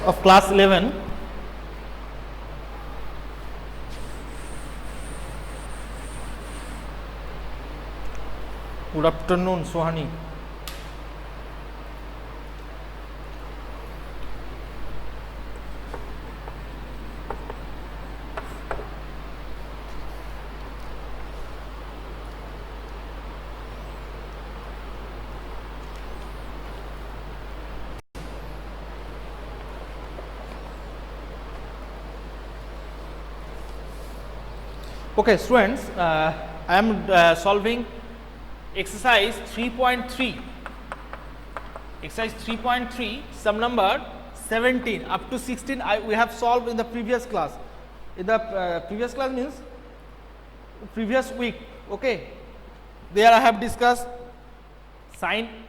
of class 11. Good afternoon, Sohani. Okay, students, I am solving exercise 3.3. Exercise 3.3, sum number 17 up to 16. We have solved in the previous class. In the previous class means previous week. Okay, there I have discussed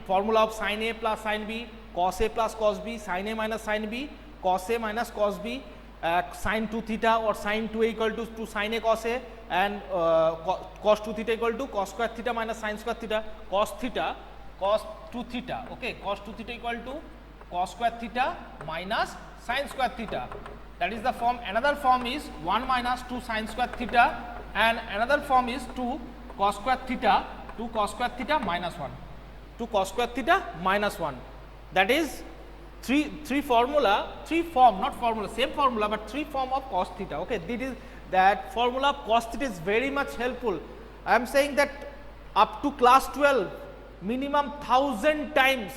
formula of sin A plus sin B, cos A plus cos B, sin A minus sin B, cos A minus cos B, sin 2 theta or sin 2A equal to sin A cos A, and cos 2 theta equal to cos square theta minus sin square theta, cos 2 theta, okay, cos 2 theta equal to cos square theta minus sin square theta. That is the form. Another form is 1 minus 2 sin square theta, and another form is 2 cos square theta minus 1. 2 cos square theta minus 1. That is three form, not formula, same formula, but 3 form of cos theta. Okay, that formula of cos theta is very much helpful. I am saying that up to class 12, minimum 1000 times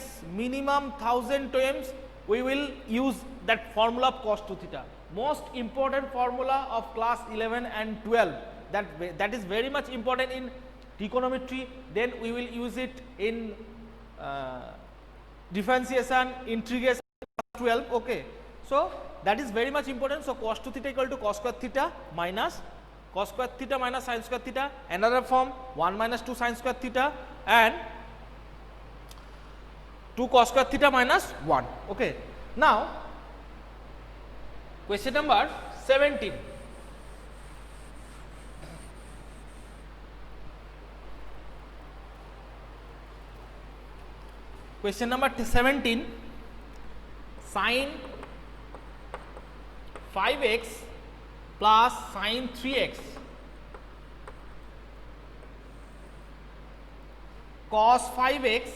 we will use that formula of cos 2 theta. Most important formula of class 11 and 12. That is very much important in trigonometry. Then we will use it in differentiation, integration, 12. Okay, so that is very much important. So cos 2 theta equal to cos square theta minus sin square theta. Another form 1 minus 2 sin square theta and 2 cos square theta minus 1. Okay, now question number 17. Question number 17, sin 5x plus sin 3x cos 5x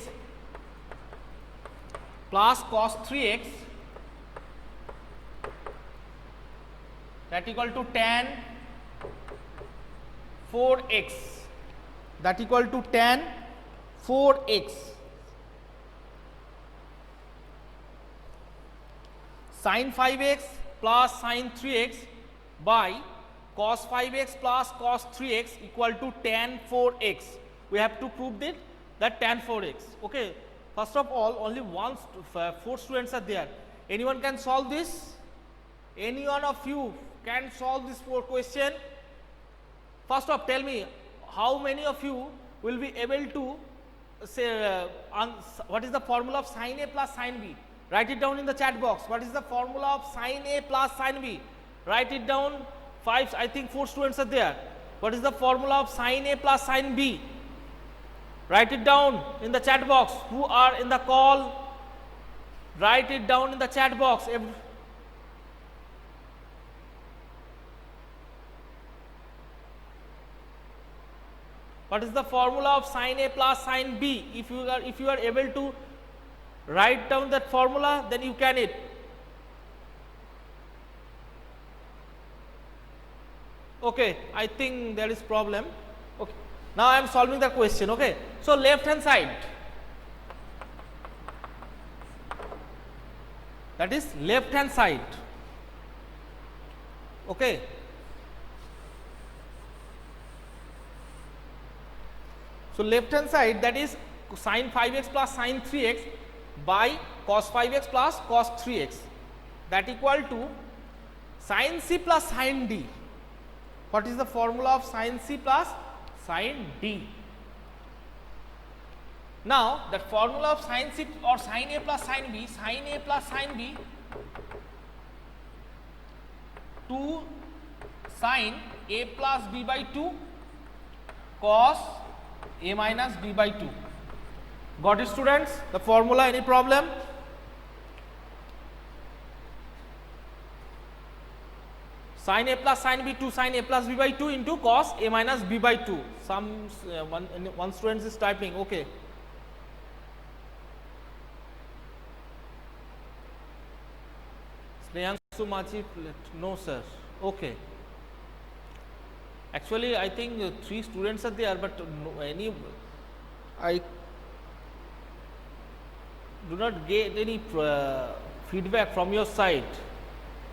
plus cos 3x that equal to tan 4x, that equal to tan 4x. Sin 5x plus sin 3x by cos 5x plus cos 3x equal to tan 4x. We have to prove that tan 4x. Okay, first of all, only 4 students are there. Anyone can solve this? Any one of you can solve this 4 question? First off, tell me how many of you will be able to say what is the formula of sin A plus sin B? Write it down in the chat box. What is the formula of sin A plus sin B? Write it down. 5, I think 4 students are there. What is the formula of sin A plus sin B? Write it down in the chat box. Who are in the call? Write it down in the chat box. What is the formula of sin A plus sin B? If you are able to write down that formula, then you can it. Okay, I think there is problem. Okay, now I am solving the question. Okay, so left hand side, that is left hand side. Okay, so left hand side, that is sin 5x plus sin 3x by cos 5x plus cos 3x, that equal to sin C plus sin D. What is the formula of sin C plus sin D? Now that formula of sin C or sin A plus sin B, 2 sin A plus B by 2 cos A minus B by 2. Got it, students? The formula, any problem? Sin A plus sin B 2 sin A plus B by 2 into cos A minus B by 2. One student is typing, okay. Snehanshu Machi, no sir, okay. Actually, I think 3 students are there, but no, I do not get any feedback from your side.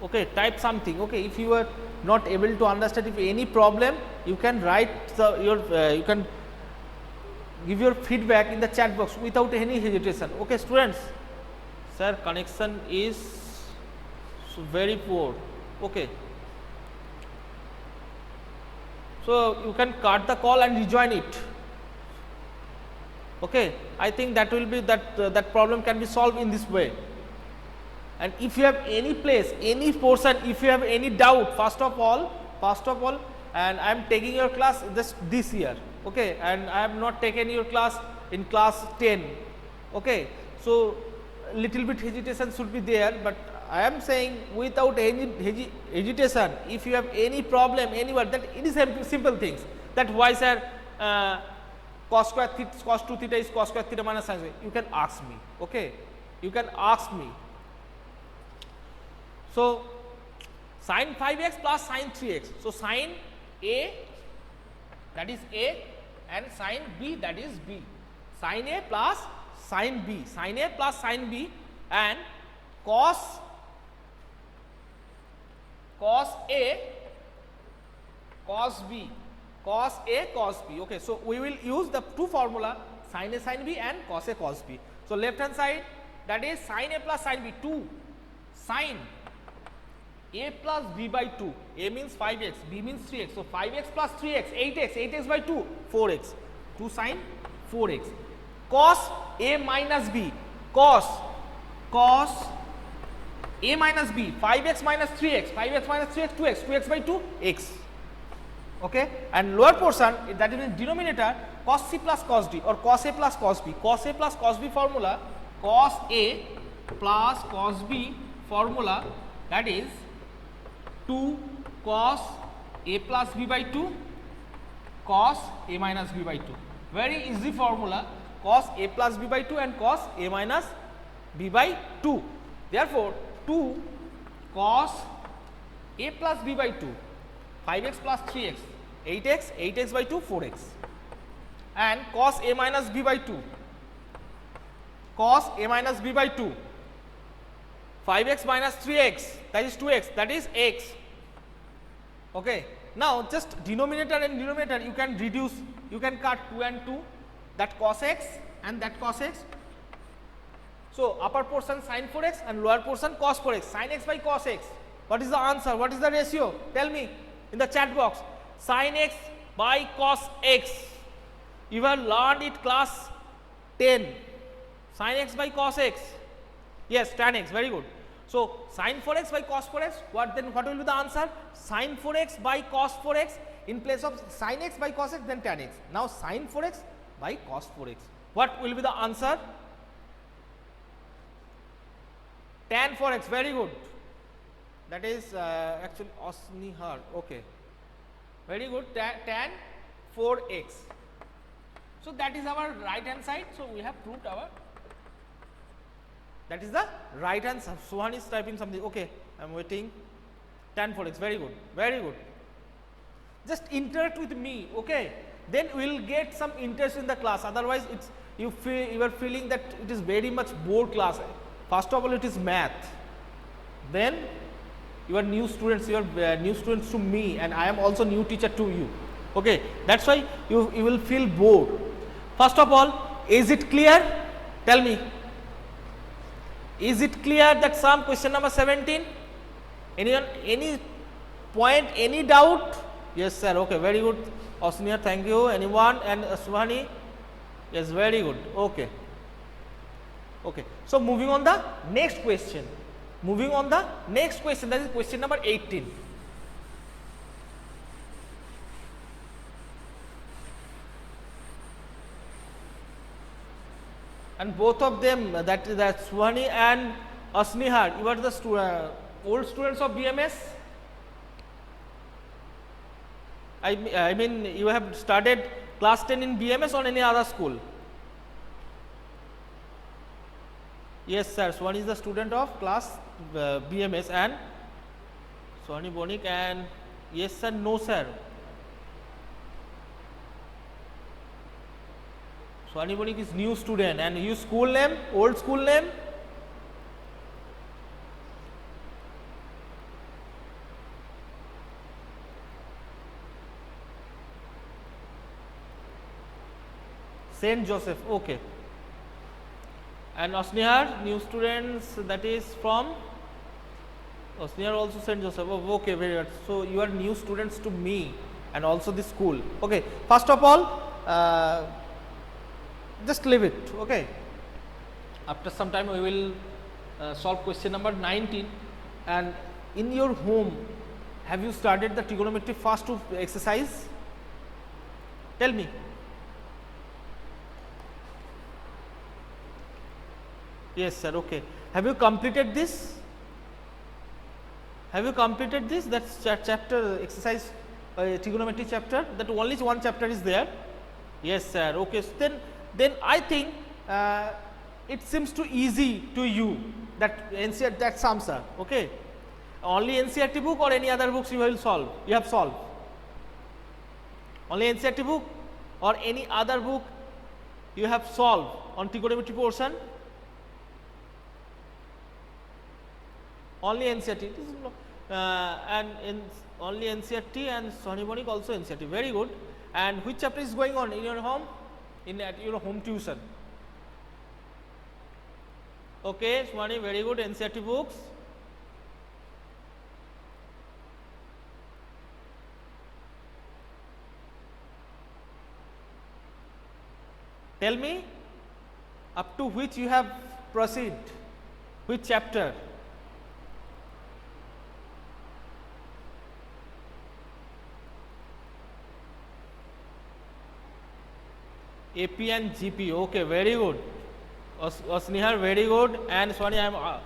Okay, type something. Okay, if you are not able to understand, if any problem, you can write you can give your feedback in the chat box without any hesitation. Okay, students. Sir, connection is very poor. Okay. So you can cut the call and rejoin it. Okay, I think that will be that problem can be solved in this way. And if you have any place, any portion, if you have any doubt, first of all, and I am taking your class just this year, okay, and I have not taken your class in class 10, okay. So little bit hesitation should be there, but I am saying without any hesitation, if you have any problem anywhere, that it is simple things, that why sir cos square theta, cos 2 theta is cos square theta minus sin square, you can ask me, okay, you can ask me. So sin 5x plus sin 3x, so sin A, that is A, and sin B, that is B, sin A plus sin B, sin A plus sin B, and cos A cos B, cos A cos B. Okay, so we will use the two formula, sin A sin B and cos A cos B. So left hand side, that is sin A plus sin B, 2 sin A plus B by 2, A means 5x, B means 3x, so 5x plus 3x, 8x by 2, 4x, 2 sin 4x, cos A minus B, cos A minus B, 5x minus 3x, 2x, 2x by 2, x. Okay, and lower portion, that is in denominator, cos C plus cos D or cos A plus cos B. Cos A plus cos B formula, cos A plus cos B formula, that is 2 cos A plus B by 2 cos A minus B by 2. Very easy formula, cos A plus B by 2 and cos A minus B by 2. Therefore, 2 cos A plus B by 2, 5x plus 3x, 8x by 2, 4x, and cos A minus B by 2, cos A minus B by 2, 5x minus 3x, that is 2x, that is x. Okay. Now just denominator and denominator you can reduce, you can cut 2 and 2, that cos x and that cos x. So upper portion sin 4x and lower portion cos 4x, sin x by cos x. What is the answer? What is the ratio? Tell me in the chat box. Sin x by cos x. You have learned it class 10. Sin x by cos x. Yes, tan x. Very good. So sin 4x by cos 4x. What will be the answer? Sin 4x by cos 4x. In place of sin x by cos x, then tan x. Now sin 4x by cos 4x. What will be the answer? Tan 4x. Very good. That is actually Osnihar. Okay. Very good. Tan 4x. So that is our right hand side. So we have proved our. That is the right hand side. Suhan is typing something. Okay. I am waiting. Tan 4x. Very good. Very good. Just interact with me. Okay. Then we will get some interest in the class. Otherwise, it's you are feeling that it is very much bored class. First of all, it is math. Then you are new students. You are new students to me, and I am also new teacher to you. Okay, that's why you will feel bored. First of all, is it clear? Tell me. Is it clear that sum question number 17? Anyone, any point, any doubt? Yes, sir. Okay, very good. Osnia, thank you. Anyone? And Suhani? Yes, very good. Okay. Okay. So moving on the next question. Moving on the next question, that is question number 18. And both of them, that Suhani and Asnihar, you are the old students of BMS. I mean you have started class 10 in BMS or any other school? Yes sir, Swan is the student of class BMS and Swani Bonik, and yes sir, no sir. Swani Bonik is new student, and you school name, old school name? Saint Joseph, okay. And Osnihar, new students, that is from Osnihar also Saint Joseph. Oh, okay, very good. So you are new students to me and also the school. Okay, first of all, just leave it. Okay. After some time, we will solve question number 19. And in your home, have you started the trigonometry first to exercise? Tell me. Yes sir, okay. Have you completed this? Have you completed this? That's chapter exercise trigonometry chapter. That only one chapter is there. Yes sir, okay. So then I think it seems too easy to you that NCERT, that sums are okay. Only NCERT book or any other books you will solve? You have solved. Only NCERT book or any other book you have solved on trigonometry portion? Only NCERT, and only NCERT, and Swani Bonik also NCERT. Very good. And which chapter is going on in your home? At your home tuition. Okay, Swani, very good. NCERT books. Tell me, up to which you have proceed? Which chapter? AP and GP, okay, very good. Osnihar, very good. And Swani, I am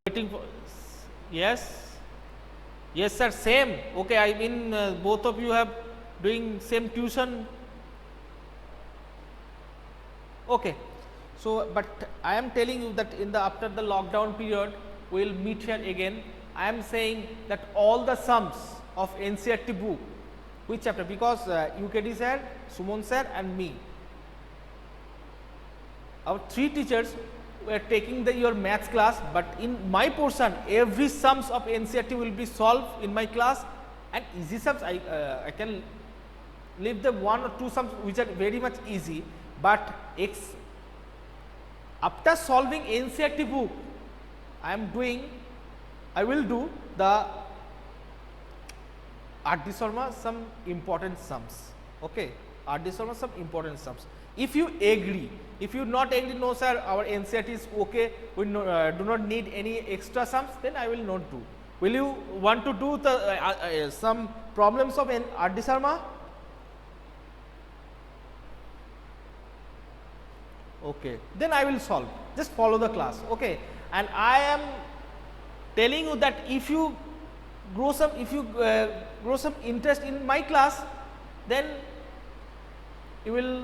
waiting for, yes, yes sir, same. Okay, I mean both of you have doing same tuition. Okay, so but I am telling you that in the after the lockdown period we will meet here again. I am saying that all the sums of NCERT book, which chapter? Because UKD sir, Sumon sir, and me, our three teachers were taking your maths class, but in my portion every sums of NCERT will be solved in my class, and easy sums I can leave the one or two sums which are very much easy, but after solving NCERT book I will do the R.D. Sharma some important sums. Okay, R.D. Sharma some important sums. If you agree, if you not agree, no sir, our NCERT is okay, we do not need any extra sums, then I will not do. Will you want to do the some problems of R.D. Sharma? Okay, then I will solve. Just follow the class. Okay, and I am telling you that if you grow some, interest in my class, then you will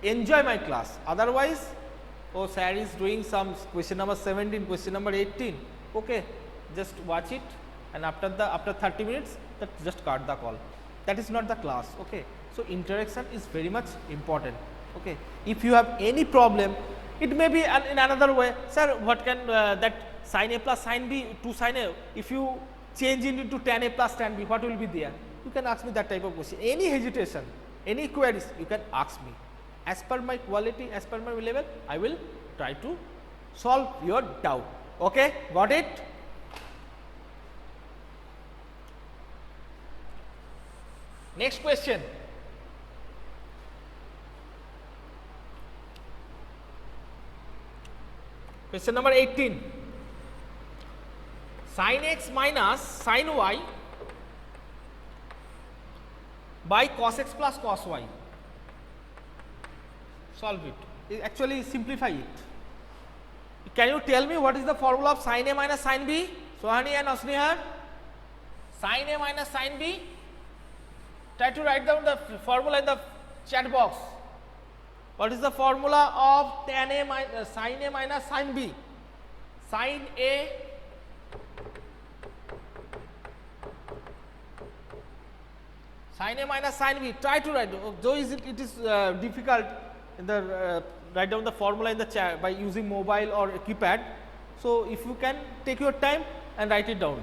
enjoy my class. Otherwise, oh sir is doing some question number 17, question number 18. Okay, just watch it, and after 30 minutes, that just cut the call. That is not the class. Okay, so interaction is very much important. Okay, if you have any problem, it may be in another way. Sir, what can that sin A plus sin B to sin A, if you change it into tan A plus tan B, what will be there? You can ask me that type of question. Any hesitation, any queries, you can ask me. As per my quality, as per my level, I will try to solve your doubt. Okay, got it? Next question. Question number 18. Sin x minus sin y by cos x plus cos y. Solve it. Actually simplify it. Can you tell me what is the formula of sin A minus sin B? Sohani and Osnihar. Sin A minus sin B. Try to write down the formula in the chat box. What is the formula of tan A minus sin A minus sin B? Sin A minus sin B. Try to write. Though it is difficult in the write down the formula in the chat by using mobile or keypad. So if you can take your time and write it down.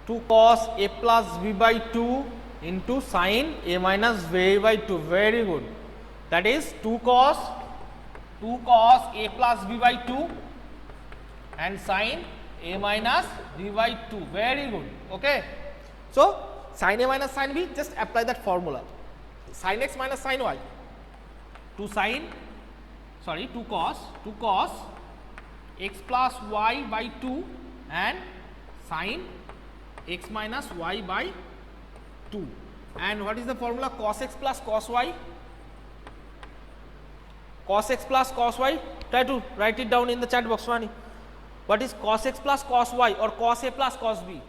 Two cos A plus B by 2 into sin A minus B by 2. Very good. That is 2 cos A plus B by 2 and sin A minus B by 2. Very good. Okay. So sin A minus sin B, just apply that formula. Sin x minus sin y. 2 cos x plus y by 2 and sin x minus y by 2. And what is the formula? Cos x plus cos y. Cos x plus cos y. Try to write it down in the chat box, Swani. What is cos x plus cos y or cos A plus cos B?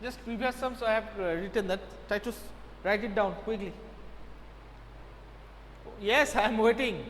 Just previous sums I have written that. Try to write it down quickly. Yes, I am waiting.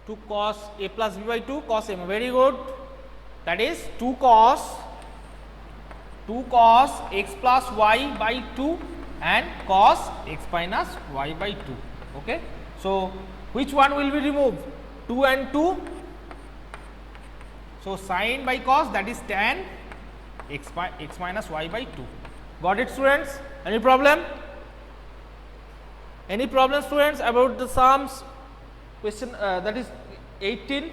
To cos A plus B by 2 cos A. Very good. That is 2 cos x plus y by 2 and cos x minus y by 2. Okay. So which one will be removed? 2 and 2. So sin by cos, that is tan x minus y by 2. Got it, students? Any problem? Any problem, students, about the sums? Question that is 18.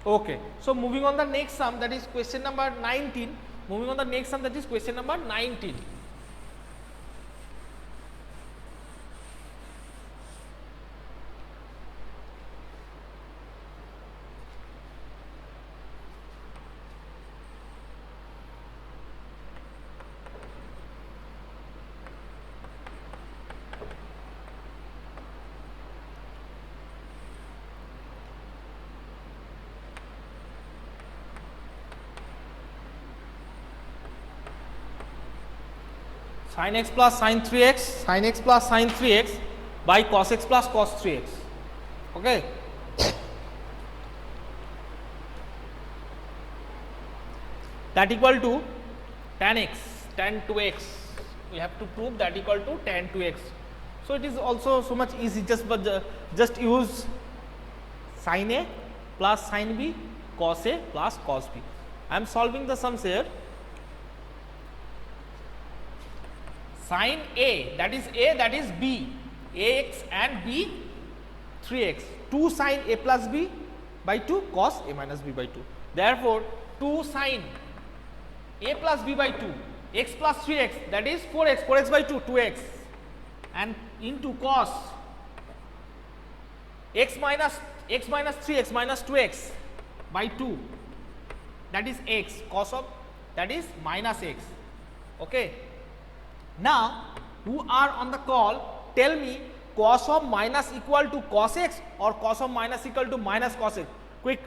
Okay. So moving on the next sum, that is question number 19. Moving on the next sum, that is question number 19. sin x plus sin 3x, sin x plus sin 3x by cos x plus cos 3x. Okay. That equal to tan x, tan 2x. We have to prove that equal to tan 2x. So it is also so much easy, just use sin a plus sin b, cos a plus cos b. I am solving the sums here. Sin a, that is b, ax and b 3x, 2 sin a plus b by 2 cos a minus b by 2. Therefore, 2 sin a plus b by 2 x plus 3x, that is 4x, 4x by 2, 2x, and into cos x minus 3x minus 2x by 2, that is x, cos of, that is minus x. Okay. Now, who are on the call, tell me cos of minus equal to cos x or cos of minus equal to minus cos x. Quick,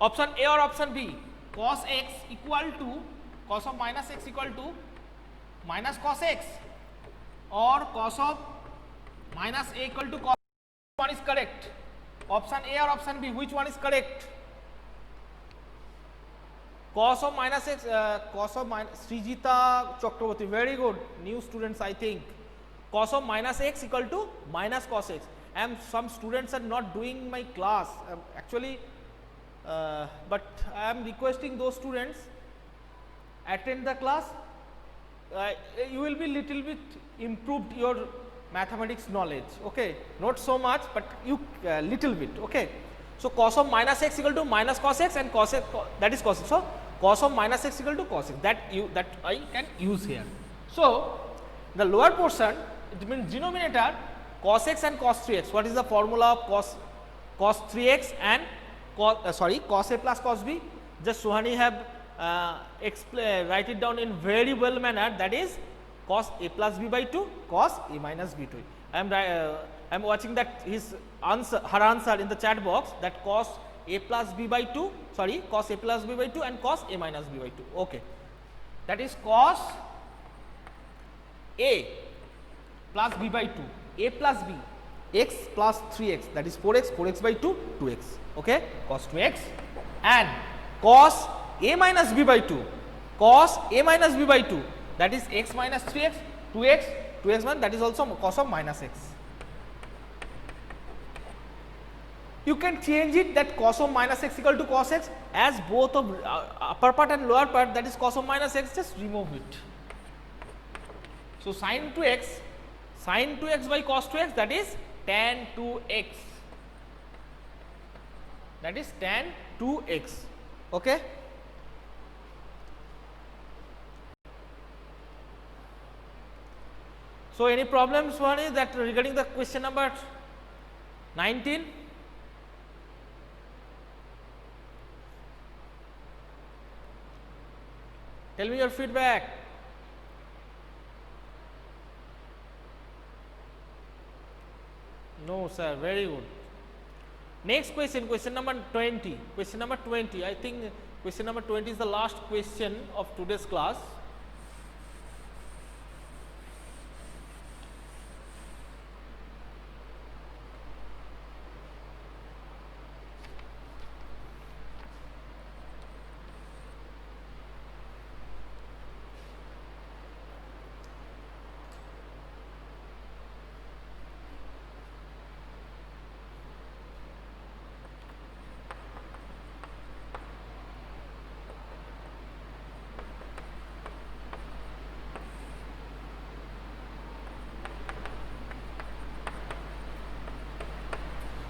option A or option B? Cos x equal to, cos of minus x equal to minus cos x, or cos of minus a equal to cos. Which one is correct? Option A or option B? Which one is correct? Cos of minus x, cos of minus, Srijita Chakraborty, very good, new students I think. Cos of minus x equal to minus cos x. And some students are not doing my class actually, but I am requesting those students attend the class. You will be little bit improved your mathematics knowledge. Okay, not so much, but you little bit. Okay, so cos of minus x equal to minus cos x, and cos x, that is cos x. So cos of minus x equal to cos x, that I can use here. So the lower portion, it means denominator, cos x and cos 3x. What is the formula of cos 3x and cos a plus cos b? Just Suhani have write it down in very well manner, that is cos a plus b by 2 cos a minus b 2. I am watching that her answer in the chat box, that cos a plus b by 2, cos a plus b by 2 and cos a minus b by 2. Okay, that is cos a plus b by 2, a plus b, x plus 3x, that is 4x, 4x by 2, 2x. Okay, cos 2x, and cos a minus b by 2, cos a minus b by 2, that is x minus 3x, 2x, 2x 1, that is also cos of minus x. You can change it, that cos of minus x equal to cos x, as both of upper part and lower part, that is cos of minus x, just remove it. So sin 2x by cos 2x, that is tan 2x, that is tan 2x. Okay. So any problems, one is that regarding the question number 19? Tell me your feedback. No sir, very good. Next question, question number 20. Question number 20, I think question number 20 is the last question of today's class.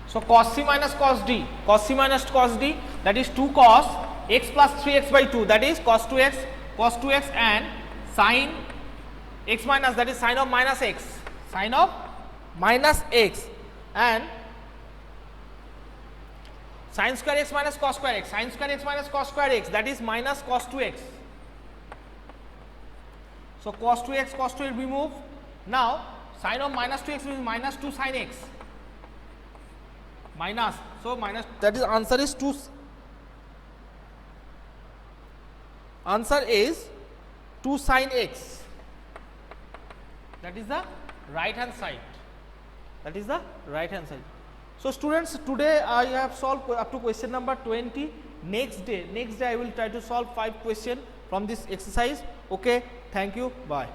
So cos c minus cos d, that is 2 cos x plus 3x by 2, that is cos 2x, and sin x minus, that is sin of minus x, and sin square x minus cos square x, that is minus cos 2x. So cos 2x remove. Now sin of minus 2x means minus 2 sin x. Minus, so minus, that is answer is 2. Answer is 2 sin x. That is the right hand side. That is the right hand side. So students, today I have solved up to question number 20. Next day I will try to solve 5 questions from this exercise. Okay, thank you, bye.